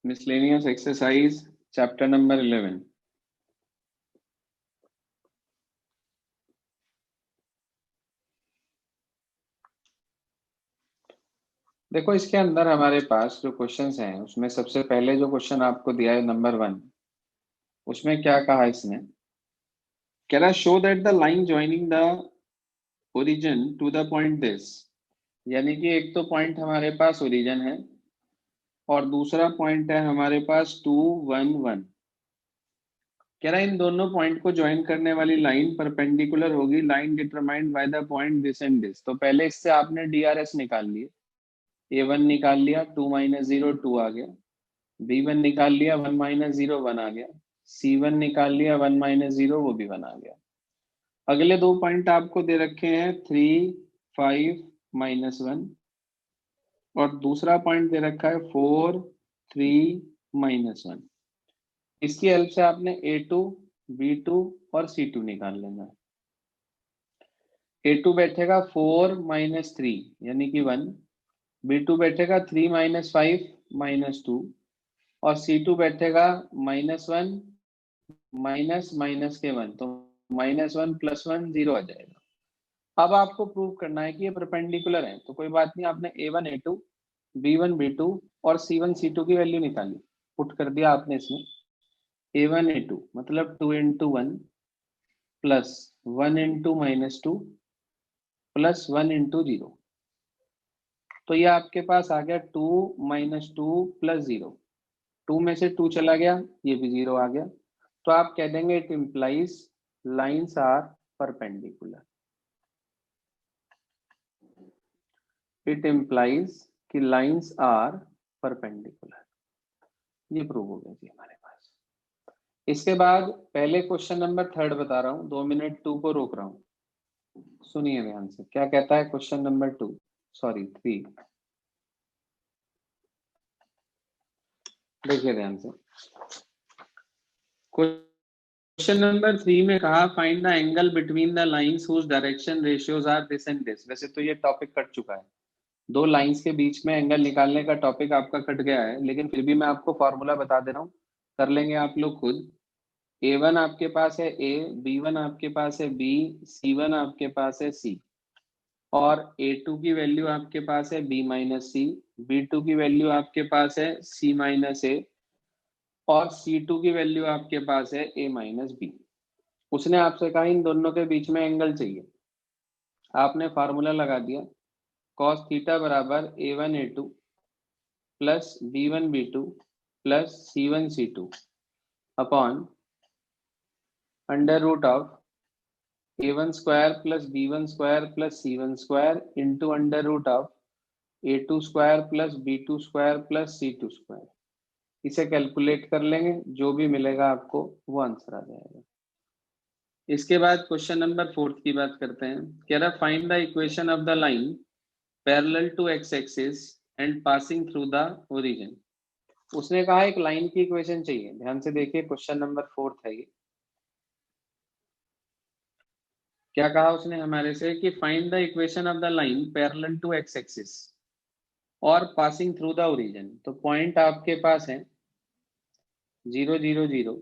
Miscellaneous exercise chapter number 11। देखो इसके अंदर हमारे पास जो क्वेश्चंस हैं उसमें सबसे पहले जो क्वेश्चन आपको दिया है नंबर 1, उसमें क्या कहा इसने, कह रहा show that the line joining the origin to the point this, यानी कि एक तो पॉइंट हमारे पास ओरिजिन है और दूसरा पॉइंट है हमारे पास 2 1 1। कह रहा है इन दोनों पॉइंट को ज्वाइन करने वाली लाइन परपेंडिकुलर होगी line determined by the point this and this. तो पहले इससे आपने डीआरएस निकाल लिए, A1 निकाल लिया, 2 - 0 2 आ गया, B1 निकाल लिया, 1 - 0 1 आ गया, C1 निकाल लिया, 1 - 0 वो भी 1 आ गया। अगले दो पॉइंट आपको दे रखे हैं 3 5 -1 और दूसरा पॉइंट दे रखा है 4 3 -1। इसकी हेल्प से आपने A2 B2 और C2 निकाल लेना है। A2 बैठेगा 4 - 3 यानी कि 1, B2 बैठेगा 3 - 5 -2 और C2 बैठेगा -1 माइनस के 1, तो -1 + 1 0 आ जाएगा। अब आपको प्रूव करना है कि ये परपेंडिकुलर है, तो कोई बात नहीं, आपने A1 A2 B1 B2 और C1 C2 की वैल्यू निकाली, पुट कर दिया आपने इसमें। A1 A2 मतलब 2 × 1 प्लस 1 × -2 प्लस 1 × 0, तो ये आपके पास आ गया 2 - 2 + 0। 2 में से 2 चला गया, ये भी 0 आ गया। तो आप कह देंगे it implies lines are perpendicular. It implies कि लाइन्स आर परपेंडिकुलर। ये प्रूव हो गया जी हमारे पास। इसके बाद पहले क्वेश्चन नंबर 3 बता रहा हूं, 2 मिनट 2 को रोक रहा हूं, सुनिए ध्यान से क्या कहता है क्वेश्चन नंबर 3। देखिए ध्यान से, क्वेश्चन नंबर 3 में कहा find the angle between the lines whose direction ratios are this and this. वैसे तो ये टॉपिक कट चुका है, दो लाइंस के बीच में एंगल निकालने का टॉपिक आपका कट गया है, लेकिन फिर भी मैं आपको फॉर्मूला बता दे रहा हूँ, कर लेंगे आप लोग खुद। A1 आपके पास है A, B1 आपके पास है B, C1 आपके पास है C और A2 की वैल्यू आपके पास है B - C, B2 की वैल्यू आपके पास है C - A और C2 की वैल्यू आपके पास है A - B। उसने आपसे कहा इन दोनों के बीच में एंगल चाहिए, आपने फार्मूला लगा दिया cos थीटा बराबर A1 A2 plus B1 B2 plus C1 C2 upon under root of A1 square plus B1 square plus C1 square into under root of A2 square plus B2 square plus C2 square. इसे calculate कर लेंगे, जो भी मिलेगा आपको वो answer आ जाएगा। इसके बाद क्वेश्चन नंबर 4 की बात करते हैं। कह रहा find the equation of the line parallel to X axis and passing through the origin. उसने कहा एक लाइन की इक्वेशन चाहिए, ध्यान से देखिए क्वेश्चन नंबर 4 है ये। क्या कहा उसने हमारे से कि find the equation of the line parallel to X axis और पासिंग थ्रू द ओरिजिन। तो पॉइंट आपके पास है 0 0 0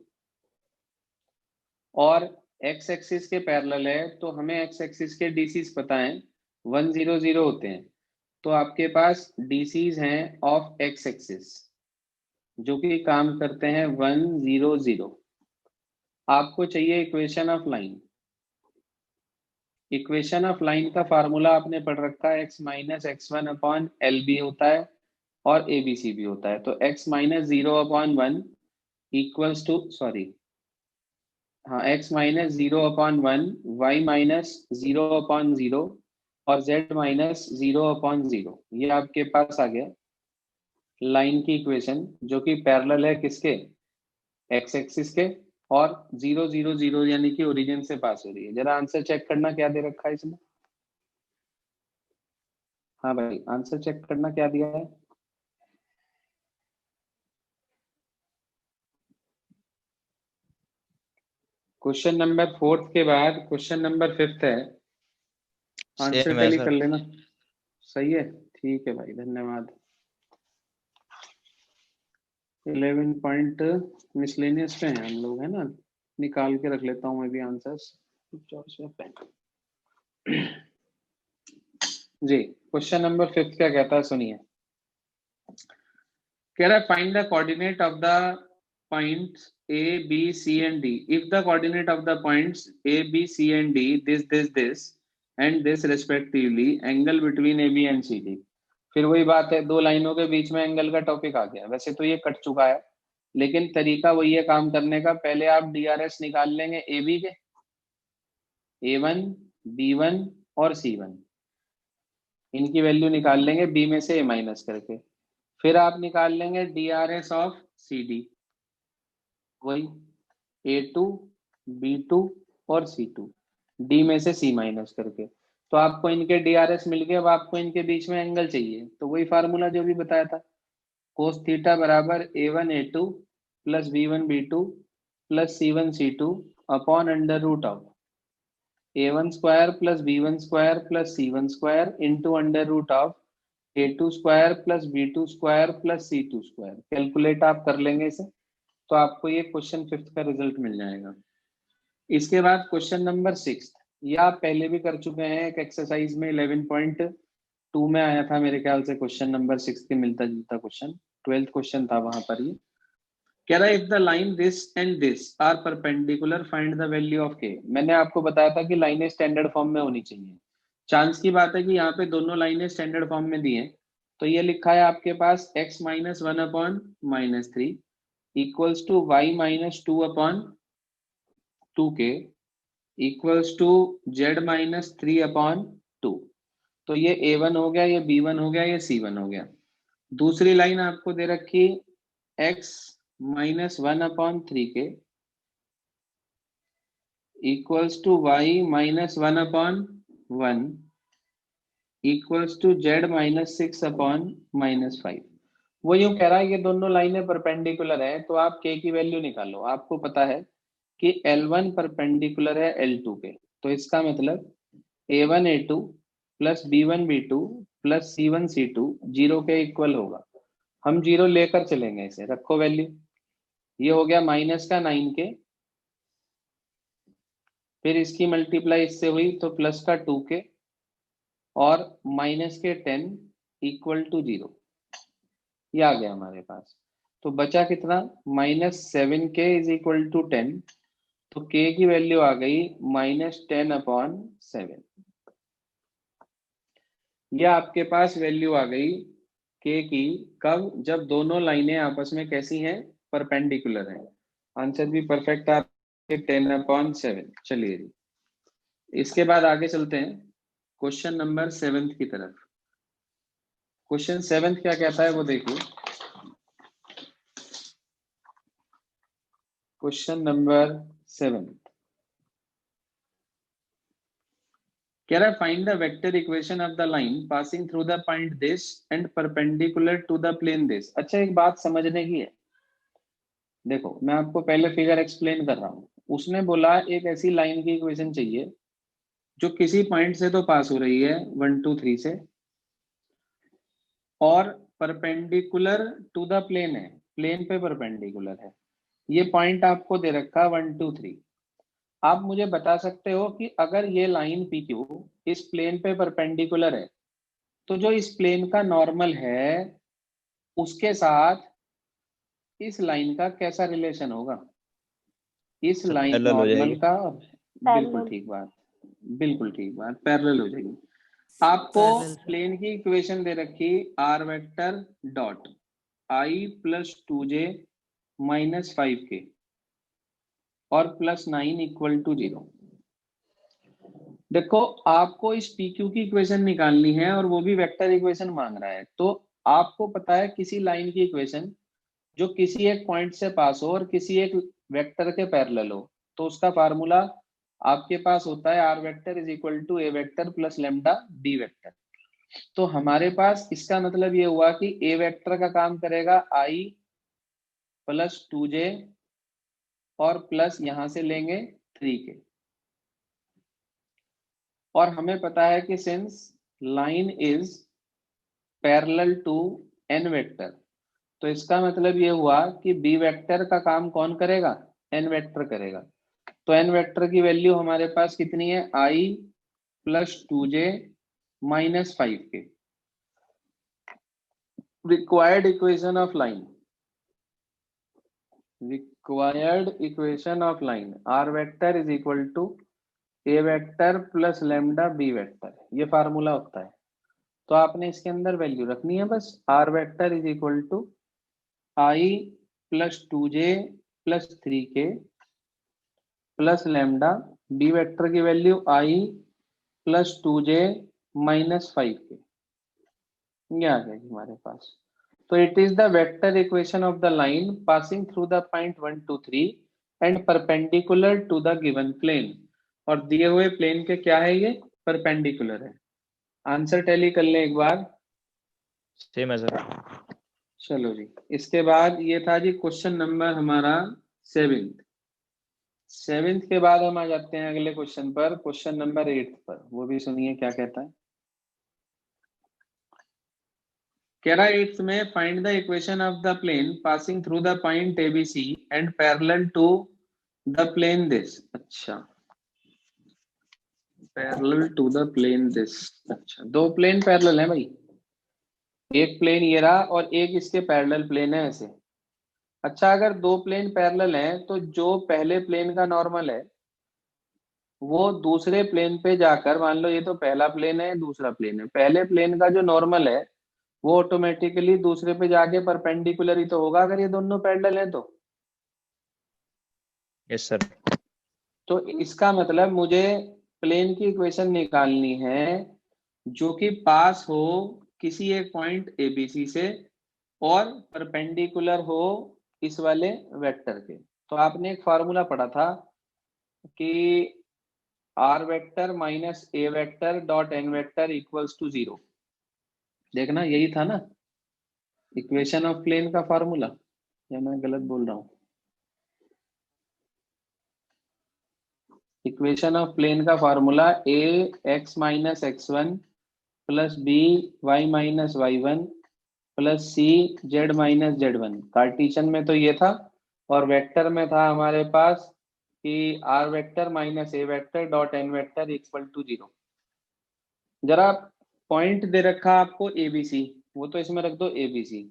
और एक्स एक्सिस के पैरेलल है, तो हमें एक्स एक्सिस के डीसीज पता है 1 0 0 होते हैं। तो आपके पास डीसीज हैं ऑफ एक्स एक्सिस जो कि काम करते हैं 1 0 0। आपको चाहिए equation of line. Equation of line का फार्मूला आपने पढ़ रखा है x - x1 upon L B होता है और ए बी सी भी होता है। तो x - 0/1 equals to x - 0/1 y - 0/0 और z - 0/0। ये आपके पास आ गया लाइन की इक्वेशन जो कि पैरेलल है किसके, एक्स एक्सिस के और 0 0 0 यानी कि ओरिजिन से पास हो रही है। जरा आंसर चेक करना क्या दे रखा है इसमें। हाँ भाई आंसर चेक करना क्या दिया है। क्वेश्चन नंबर 4 के बाद क्वेश्चन नंबर 5 है, आंसर सेम है टैली सर। कर लेना। सही है, ठीक है भाई, धन्यवाद। 11 पॉइंट मिसलेनियस पे हैं हम लोग, है ना। निकाल के रख लेता हूँ मैं भी आंसर्स। जी, क्वेश्चन नंबर 5 क्या कहता है, सुनिए। कह रहा है find the coordinate of the points A, B, C and D. If the coordinate of the points A, B, C and D this and this respectively, angle between AB and CD. फिर वही बात है, दो लाइनों के बीच में angle का topic आ गया। वैसे तो ये कट चुका है, लेकिन तरीका वही है काम करने का। पहले आप DRS निकाल लेंगे AB के, A1, B1 और C1, इनकी वैल्यू निकाल लेंगे B में से A माइनस करके। फिर आप निकाल लेंगे DRS ऑफ CD, वही A2, B2 और C2, D में से C माइनस करके। तो आपको इनके DRS मिल गए। अब आपको इनके बीच में एंगल चाहिए, तो वही फार्मूला जो भी बताया था, कोस थीटा बराबर A1 A2 plus B1 B2 plus C1 C2 upon under root of A1 square plus B1 square plus C1 square into under root of A2 square plus B2 square plus C2 square. Calculate आप कर लेंगे इसे, तो आपको ये question 5 का result मिल जाएगा। इसके बाद क्वेश्चन नंबर 6, ये आप पहले भी कर चुके हैं एक एक्सरसाइज में, 11.2 में आया था मेरे ख्याल से क्वेश्चन नंबर 6 के मिलता जुलता क्वेश्चन, 12th क्वेश्चन था वहां पर। ये कह रहा है if the line this and this are perpendicular find the value of K. मैंने आपको बताया था कि लाइनें स्टैंडर्ड फॉर्म में होनी चाहिए। चांस की बात है कि यहाँ पे दोनों लाइनें स्टैंडर्ड फॉर्म में दी हैं। तो ये लिखा है आपके पास x minus 1 upon minus 3 equals to Y minus 2 upon 2k equals to z minus 3 upon 2। तो ये A1 हो गया, ये B1 हो गया, ये C1 हो गया। दूसरी लाइन आपको दे रखी x minus 1 upon 3k equals to Y minus 1 upon 1 equals to z minus 6 upon minus 5। वो यूं कह रहा है ये दोनों लाइनें परपेंडिकुलर है, तो आप k की वैल्यू निकालो। आपको पता है कि L1 परपेंडिकुलर है L2 के, तो इसका मतलब A1 A2 plus B1 B2 plus C1 C2 zero के इक्वल होगा। हम जीरो लेकर चलेंगे इसे, रखो वैल्यू। ये हो गया माइनस का 9k, फिर इसकी मल्टीप्लाई इससे हुई तो प्लस का 2k और माइनस के 10 इक्वल टू 0। ये आ गया हमारे पास। तो बचा कितना, -7k इज इक्वल टू 10। तो k की वैल्यू आ गई -10 अपॉन 7। ये आपके पास वैल्यू आ गई k की, कब, जब दोनों लाइनें आपस में कैसी हैं, परपेंडिकुलर हैं। आंसर भी परफेक्ट आ 10 अपॉन 7। चलिए जी, इसके बाद आगे चलते हैं क्वेश्चन नंबर 7 की तरफ। क्वेश्चन 7 क्या कहता है वो देखिए। क्वेश्चन नंबर 7 कह रहा है find the vector equation of the line passing through the point this and perpendicular to the plane this. अच्छा, एक बात समझने की है। देखो, मैं आपको पहले फिगर एक्सप्लेन कर रहा हूँ। उसने बोला एक ऐसी लाइन की इक्वेशन चाहिए जो किसी पॉइंट से तो पास हो रही है 1 2 3 से, और परपेंडिकुलर टू द प्लेन है, प्लेन पे परपेंडिकुलर है। ये पॉइंट आपको दे रखा 1 2 3। आप मुझे बता सकते हो कि अगर ये लाइन PQ इस प्लेन पे परपेंडिकुलर है, तो जो इस प्लेन का नॉर्मल है उसके साथ इस लाइन का कैसा रिलेशन होगा। इस सब लाइन पैरेलल हो नॉर्मल जाएगी। का, बिल्कुल ठीक बात, बिल्कुल ठीक बात, पैरेलल हो जाएगी। आपको पैरेलल से प्लेन की इक्वेशन दे रखी r vector dot i plus 2j minus 5k और प्लस 9 इक्वल टू 0। देखो, आपको इस PQ की इक्वेशन निकालनी है और वो भी वेक्टर इक्वेशन मांग रहा है। तो आपको पता है किसी लाइन की इक्वेशन जो किसी एक पॉइंट से पास हो और किसी एक वेक्टर के पैरेलल हो, तो उसका फार्मूला आपके पास होता है r vector is equal to a vector plus lambda b vector. तो हमारे पास इसका मतलब ये हुआ कि a वेक्टर का काम करेगा i प्लस 2j और प्लस यहां से लेंगे 3k। और हमें पता है कि since line is parallel to n vector, तो इसका मतलब ये हुआ कि बी वेक्टर का काम कौन करेगा, एन वेक्टर करेगा। तो एन वेक्टर की वैल्यू हमारे पास कितनी है, i plus 2j minus 5k। Required equation of line, required equation of line, r vector is equal to a vector plus lambda B vector, ये फार्मूला होता है। तो आपने इसके अंदर वैल्यू रखनी है बस, R vector is equal to I plus 2j plus 3k plus lambda, B vector की value I plus 2j minus 5k, ये आ जाएगी हमारे पास। तो it is the vector equation of the line passing through the point 1 2 3 and perpendicular to the given plane, और दिए हुए प्लेन के क्या है, ये परपेंडिकुलर है। आंसर टैली कर ले एक बार। सेम है सर। चलो जी, इसके बाद ये था जी क्वेश्चन नंबर हमारा 7th के बाद हम आ जाते हैं अगले क्वेश्चन पर, क्वेश्चन नंबर 8 पर। वो भी सुनिए क्या कहता है। कह रहा है 8th में find the equation of the plane passing through the point ABC and parallel to the plane this. अच्छा, parallel to the plane this. अच्छा, दो प्लेन पैरेलल है भाई, एक प्लेन ये रहा और एक इसके पैरेलल प्लेन है ऐसे। अच्छा, अगर दो प्लेन पैरेलल हैं तो जो पहले प्लेन का नॉर्मल है वो दूसरे प्लेन पे जाकर, मान लो ये तो पहला प्लेन है दूसरा प्लेन है, पहले प्लेन का जो नॉर्मल है वो ऑटोमेटिकली दूसरे पे जाके परपेंडिकुलर ही तो होगा अगर ये दोनों पैरेलल हैं तो। Yes sir. तो इसका मतलब मुझे प्लेन की इक्वेशन निकालनी है जो कि पास हो किसी एक पॉइंट ABC से और परपेंडिकुलर हो इस वाले वेक्टर के। तो आपने एक फार्मूला पढ़ा था कि r vector minus a vector dot n vector equals to 0। देखना यही था ना इक्वेशन ऑफ प्लेन का फार्मूला, या मैं गलत बोल रहा हूँ। इक्वेशन ऑफ प्लेन का formula a x minus x1 plus b y minus y1 plus c z minus z1। Cartesian में तो ये था, और वेक्टर में था हमारे पास कि r vector minus a vector dot n vector equal to 0। जरा पॉइंट दे रखा आपको ABC, वो तो इसमें रख दो ABC,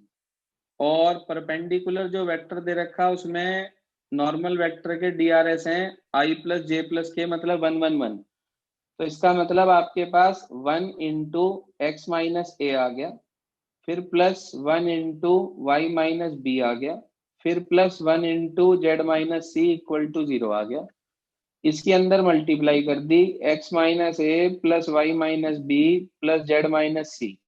और परपेंडिकुलर जो वेक्टर दे रखा उसमें नॉर्मल वेक्टर के DRS हैं i plus j plus k, मतलब 1 1 1। तो इसका मतलब आपके पास 1 इंटू एक्स माइनस ए आ गया, फिर plus 1 into y minus b आ गया, फिर plus 1 into z minus c equal to 0 आ गया। इसके अंदर मल्टीप्लाई कर दी, x minus a plus y minus b plus z minus c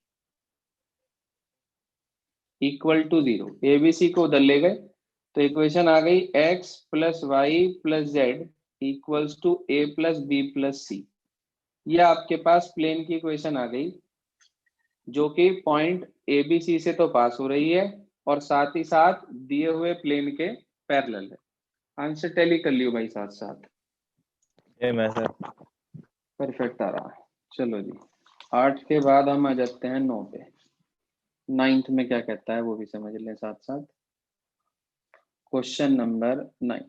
equal to 0। ABC को उधर ले गए तो इक्वेशन आ गई x plus y plus z equals to a plus b plus c. ये आपके पास प्लेन की इक्वेशन आ गई जो कि पॉइंट ABC से तो पास हो रही है और साथ ही साथ दिए हुए प्लेन के पैरेलल है। आंसर टैली कर लियो भाई साथ साथ। सेम है सर। परफेक्ट आ रहा है। चलो जी, 8 के बाद हम आ जाते हैं 9 पे। 9th में क्या कहता है वो भी समझ लें साथ साथ। क्वेश्चन नंबर 9,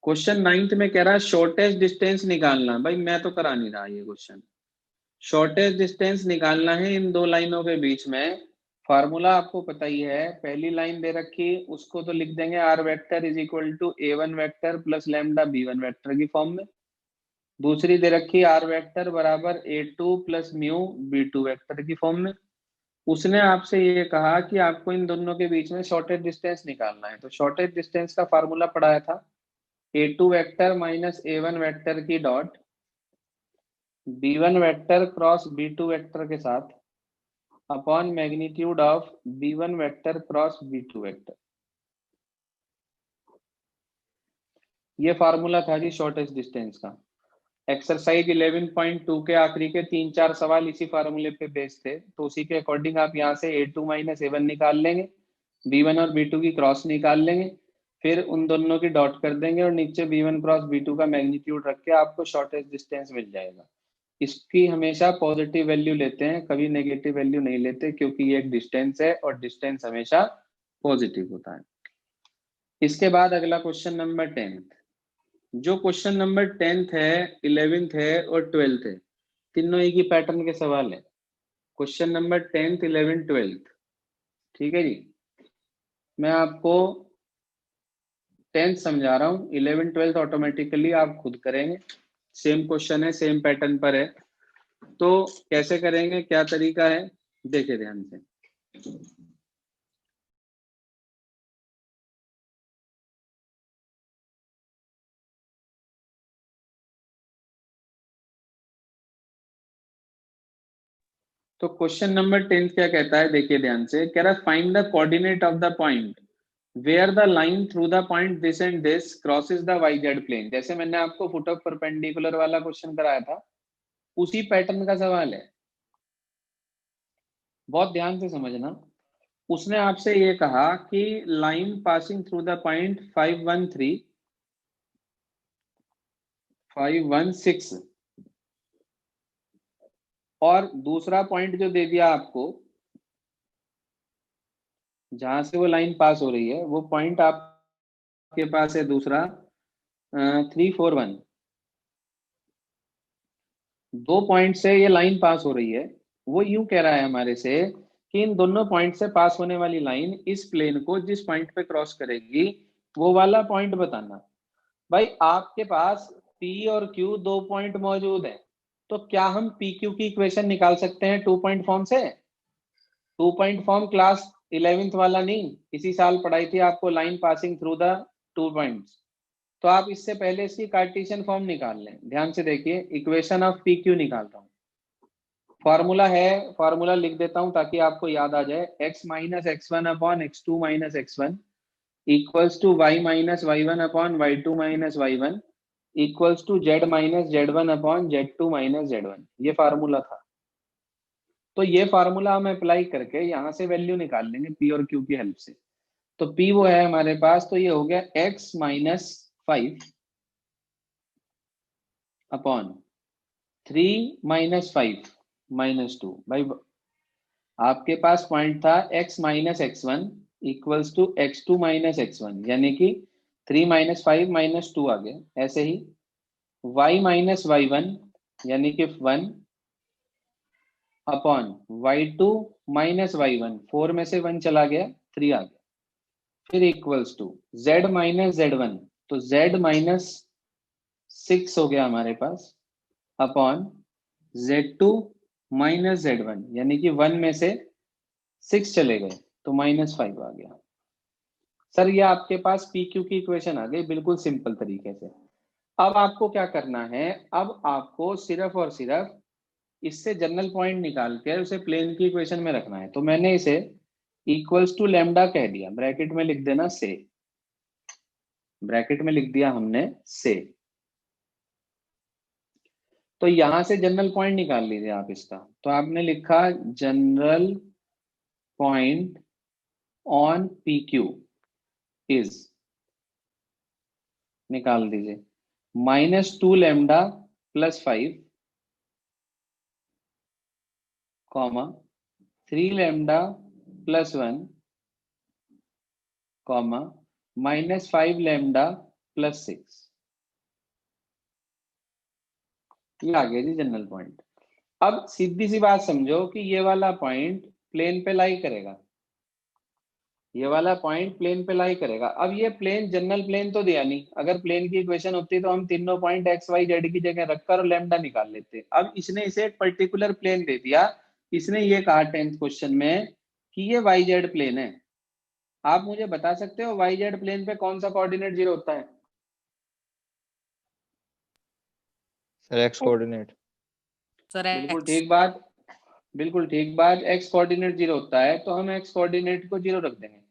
क्वेश्चन 9th में कह रहा है शॉर्टेस्ट डिस्टेंस निकालना। भाई मैं तो करा नहीं रहा ये क्वेश्चन। शॉर्टेस्ट डिस्टेंस निकालना है इन दो लाइनों के बीच में। फार्मूला आपको पता ही है, पहली लाइन दे रखी उसको तो लिख देंगे r vector is equal to A1 vector plus lambda B1 vector की फॉर्म में। दूसरी दे रखी आर वेक्टर बराबर A2 plus mu B2 vector की फॉर्म में। उसने आपसे ये कहा कि आपको इन दोनों के बीच में शॉर्टेस्ट डिस्टेंस निकालना है। तो शॉर्टेस्ट डिस्टेंस का फार्मूला पढ़ाया था A2 vector minus A1 vector की dot B1 vector cross B2 vector के साथ upon magnitude of B1 vector cross B2 vector. ये फार्मूला था जी शॉर्टेस्ट डिस्टेंस का। एक्सरसाइज 11.2 के आखिरी के 3-4 सवाल इसी फार्मूले पे बेस्ड थे, तो उसी के अकॉर्डिंग आप यहाँ से A2 माइनस A1 निकाल लेंगे, B1 और B2 की क्रॉस निकाल लेंगे, फिर उन दोनों की डॉट कर देंगे और नीचे B1 क्रॉस B2 का मैग्नीट्यूड रख के आपको शॉर्टेस्ट डिस्टेंस मिल जाएगा। इसकी हमेशा पॉजिटिव वैल्यू लेते हैं, कभी नेगेटिव वैल्यू नहीं लेते, क्योंकि ये एक डिस्टेंस है और डिस्टेंस हमेशा पॉजिटिव होता है। इसके बाद अगला क्वेश्चन नंबर 10। जो क्वेश्चन नंबर 10 है, 11th है और 12th है, तीनों एक ही पैटर्न के सवाल है। Question number 10th, 11th, 12th, ठीक है जी। मैं आपको 10th समझा रहा हूँ, 11th 12th ऑटोमेटिकली आप खुद करेंगे। सेम क्वेश्चन है, सेम पैटर्न पर है, तो कैसे करेंगे, क्या तरीका है, देखिए ध्यान से। तो क्वेश्चन नंबर 10 क्या कहता है, देखिए ध्यान से। कह रहा है find the coordinate of the point where the line through the point this and this crosses the y z plane. जैसे मैंने आपको फुट ऑफ परपेंडिकुलर वाला क्वेश्चन कराया था, उसी पैटर्न का सवाल है, बहुत ध्यान से समझना। उसने आपसे ये कहा कि line passing through the point 513 516 और दूसरा पॉइंट जो दे दिया आपको जहां से वो लाइन पास हो रही है, वो पॉइंट आपके पास है दूसरा 341। दो पॉइंट से ये लाइन पास हो रही है। वो यूं कह रहा है हमारे से कि इन दोनों पॉइंट से पास होने वाली लाइन इस प्लेन को जिस पॉइंट पे क्रॉस करेगी वो वाला पॉइंट बताना। भाई आपके पास P और Q दो पॉइंट मौजूद है, तो क्या हम PQ की इक्वेशन निकाल सकते हैं टू पॉइंट फॉर्म से? Two point form class 11th वाला नहीं, इसी साल पढ़ाई थी आपको, line passing through the two points. तो आप इससे पहले इसकी कार्टेशियन फॉर्म निकाल लें। ध्यान से देखिए, इक्वेशन ऑफ PQ निकालता हूं। फॉर्मूला है, फॉर्मूला लिख देता हूं ताकि आपको याद आ जाए। x minus x one upon x two minus x one equals to Y minus y one upon y two minus y one equals to z minus z one upon z two minus z one. ये formula था। तो ये formula हम apply करके यहाँ से value निकाल लेंगे P और Q की हेल्प से। तो P वो है हमारे पास, तो ये हो गया x minus 5 upon 3 minus 5 minus 2। भाई आपके पास पॉइंट था x minus x one equals to x two minus x one, यानी कि 3 माइनस 5 माइनस 2 आ गया। ऐसे ही y माइनस वाई वन यानी कि 1 upon y two minus y one, 4 में से 1 चला गया, 3 आ गया। फिर equals to z minus z one, तो z माइनस 6 हो गया हमारे पास upon z2 minus z one, यानी कि 1 में से 6 चले गए तो -5 आ गया। सर ये आपके पास PQ की इक्वेशन आ गई बिल्कुल सिंपल तरीके से। अब आपको क्या करना है, अब आपको सिर्फ और सिर्फ इससे जनरल पॉइंट निकाल के उसे प्लेन की इक्वेशन में रखना है। तो मैंने इसे इक्वल्स टू लेमडा कह दिया, ब्रैकेट में लिख देना से, ब्रैकेट में लिख दिया हमने से। तो यहां से जनरल पॉइंट निकाल लीजिए आप इसका। तो आपने लिखा general point on PQ is, निकाल दीजिए, -2 lambda plus 5 comma 3 lambda plus 1 comma -5 lambda plus 6। ये आ गया जी जनरल पॉइंट। अब सीधी सी बात समझो कि ये वाला पॉइंट प्लेन पे लाई करेगा, ये वाला पॉइंट प्लेन पे लाई करेगा। अब ये प्लेन जनरल प्लेन तो दिया नहीं, अगर प्लेन की इक्वेशन होती तो हम तीनों पॉइंट एक्स वाई जेड की जगह रखकर और लेमडा निकाल लेते। अब इसने इसे एक पर्टिकुलर प्लेन दे दिया। इसने ये कहा 10th क्वेश्चन में कि ये वाई जेड प्लेन है। आप मुझे बता सकते हो वाई जेड प्लेन पे कौन सा कोऑर्डिनेट 0 होता है? Sir x coordinate. सर बिल्कुल एक्स। ठीक बात, बिल्कुल ठीक बात। एक्स कोऑर्डिनेट 0 होता है, तो हम एक्स कोऑर्डिनेट को 0 रख देंगे।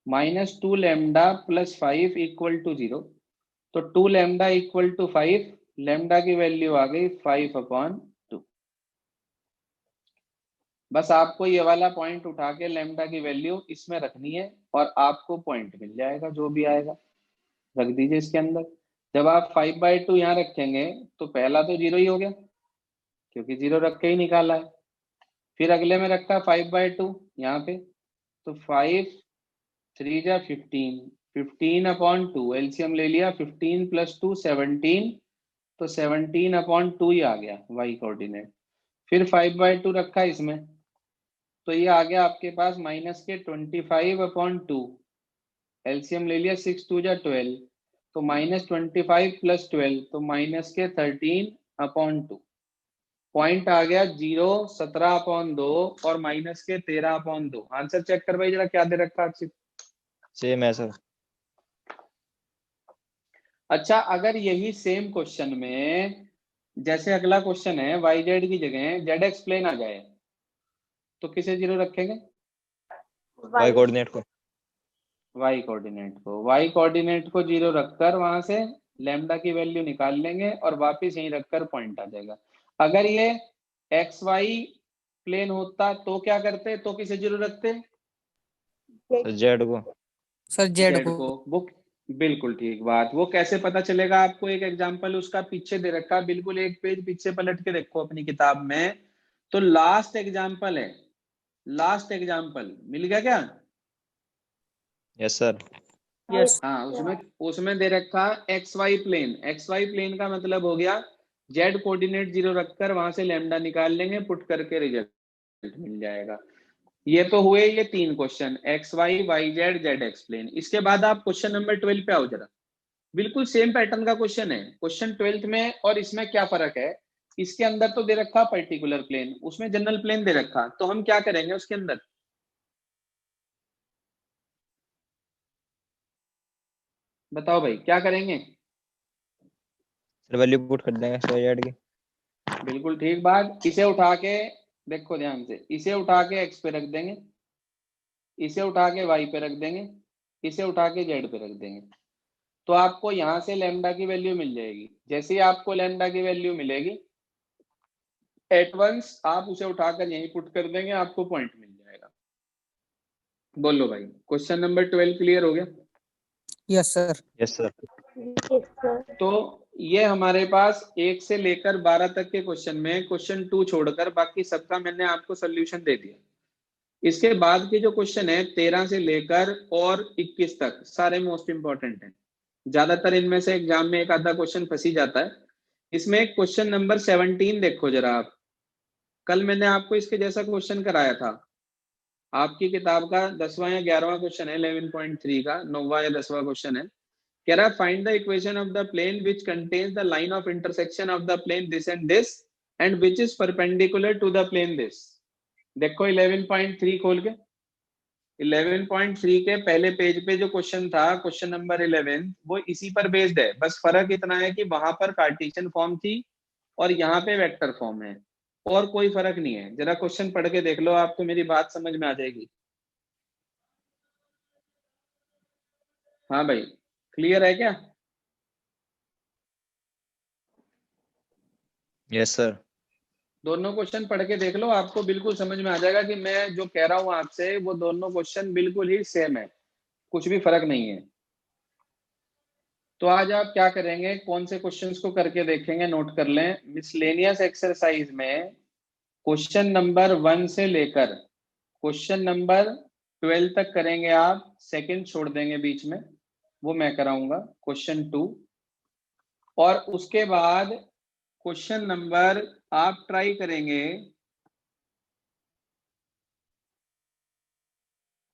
-2 लेमडा प्लस 5 इक्वल टू 0, तो 2 लेमडा इक्वल टू 5, लेमडा की वैल्यू आ गई 5/2। बस आपको ये वाला पॉइंट उठा के लेमडा की वैल्यू इसमें रखनी है और आपको पॉइंट मिल जाएगा जो भी आएगा, रख दीजिए इसके अंदर। जब आप 5/2 यहाँ रखेंगे तो पहला तो 0 ही हो गया, क्योंकि 0 रख के ही निकाला है। फिर अगले में रखा 5/2 यहाँ पे, तो 5 3 जा 15, 15/2 एलसीएम ले लिया, 15 + 2 17, तो 17/2 ही आ गया y कोऑर्डिनेट। फिर 5/2 रखा इसमें, तो ये आ गया आपके पास -25/2, एलसीएम ले लिया, 6 2 जा 12, तो -25 + 12, तो -13/2। पॉइंट आ गया 0 17/2 और -13/2। आंसर चेक कर भाई जरा, क्या दे रखा है। सेम है सर। अच्छा, अगर यही सेम क्वेश्चन में जैसे अगला क्वेश्चन है वाई जेड की जगह जेड एक्स प्लेन आ जाए, तो किसे 0 रखेंगे? y कोऑर्डिनेट को। वाई कोऑर्डिनेट को। वाई कोऑर्डिनेट को 0 रखकर वहां से लैम्डा की वैल्यू निकाल लेंगे और वापस यहीं रखकर पॉइंट आ जाएगा। अगर ये एक्स वाई प्लेन होता तो क्या करते? तो किसे 0 रखते? सर जेड को। सर जेड जेड को। को। वो बिल्कुल ठीक बात। वो कैसे पता चलेगा आपको? एक एग्जांपल उसका पीछे दे रखा, बिल्कुल एक पेज पीछे पलट के देखो अपनी किताब में, तो लास्ट एग्जांपल है। लास्ट एग्जांपल मिल गया क्या? Yes sir. यस। हाँ, उसमें उसमें दे रखा x y plane. X y plane का मतलब हो गया जेड कोऑर्डिनेट 0 रखकर वहां से लैम्डा निकाल लेंगे, पुट करके रिजल्ट मिल जाएगा। ये तो हुए ये 3 question, x y, y z, z x plane. इसके बाद आप क्वेश्चन नंबर 12 पे आओ जरा। बिल्कुल सेम पैटर्न का क्वेश्चन है। क्वेश्चन 12th में और इसमें क्या फर्क है? इसके अंदर तो दे रखा पर्टिकुलर प्लेन, उसमें जनरल प्लेन दे रखा। तो हम क्या करेंगे उसके अंदर? बताओ भाई, क्या करेंगे? सर वैल्यू पुट कर देंगे x y z की। बिल्कुल ठीक बात। इसे उठा के देखो ध्यान से, इसे उठा के एक्स पे रख देंगे, इसे उठा के वाई पे रख देंगे, इसे उठा के जेड पे रख देंगे, तो आपको यहां से लैम्डा की वैल्यू मिल जाएगी। जैसे ही आपको लैम्डा की वैल्यू मिलेगी, एट वंस आप उसे उठाकर यहीं पुट कर देंगे, आपको पॉइंट मिल जाएगा। बोलो भाई, क्वेश्चन नंबर 12 क्लियर हो गया? Yes sir. Yes sir. तो ये हमारे पास 1 से लेकर 12 तक के क्वेश्चन में क्वेश्चन 2 छोड़कर बाकी सबका मैंने आपको सोल्यूशन दे दिया। इसके बाद के जो क्वेश्चन है 13 से लेकर और 21 तक सारे मोस्ट इंपॉर्टेंट हैं। ज्यादातर इनमें से एग्जाम में एक आधा क्वेश्चन फंसी जाता है। इसमें क्वेश्चन नंबर 17 देखो जरा आप। कल मैंने आपको इसके जैसा क्वेश्चन कराया था। आपकी किताब का 10वां या 11वां क्वेश्चन है 11.3 का, 9वां या 10वां क्वेश्चन है। कह रहा है find the equation of the plane which contains the line of intersection of the plane this and which is perpendicular to the plane this. देखो 11.3 खोल के, 11.3 के पहले पेज पे जो क्वेश्चन था, क्वेश्चन नंबर 11, वो इसी पर बेस्ड है। बस फर्क इतना है कि वहां पर कार्टेशियन फॉर्म थी और यहाँ पे वेक्टर फॉर्म है, और कोई फर्क नहीं है। जरा क्वेश्चन पढ़ के देख लो, आपको मेरी बात समझ में आ जाएगी। हाँ भाई, क्लियर है क्या? Yes sir. दोनों क्वेश्चन पढ़ के देख लो, आपको बिल्कुल समझ में आ जाएगा कि मैं जो कह रहा हूँ आपसे वो दोनों क्वेश्चन बिल्कुल ही सेम है, कुछ भी फर्क नहीं है। तो आज आप क्या करेंगे, कौन से क्वेश्चंस को करके देखेंगे, नोट कर लें। मिसलेनियस एक्सरसाइज में क्वेश्चन नंबर 1 से लेकर क्वेश्चन नंबर 12 तक करेंगे आप। सेकंड छोड़ देंगे बीच में, वो मैं कराऊंगा क्वेश्चन 2। और उसके बाद क्वेश्चन नंबर आप ट्राई करेंगे,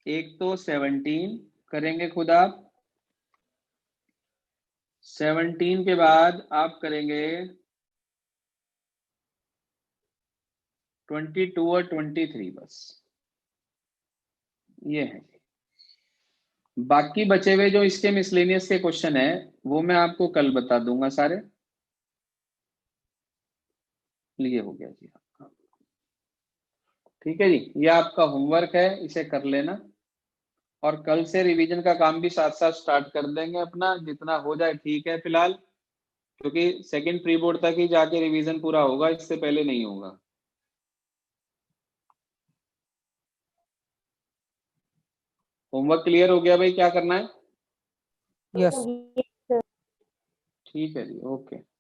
एक तो 17 करेंगे खुद आप, 17 के बाद आप करेंगे 22 और 23, बस ये है। बाकी बचे हुए जो इसके मिसलेनियस के क्वेश्चन है वो मैं आपको कल बता दूंगा सारे। ये हो गया जी आपका। ठीक है जी, ये आपका होमवर्क है, इसे कर लेना। और कल से रिवीजन का काम भी साथ साथ स्टार्ट कर देंगे अपना, जितना हो जाए ठीक है फिलहाल, क्योंकि सेकंड प्री बोर्ड तक ही जाके रिवीजन पूरा होगा, इससे पहले नहीं होगा। होमवर्क क्लियर हो गया भाई? क्या करना है? यस। ठीक है जी, ओके।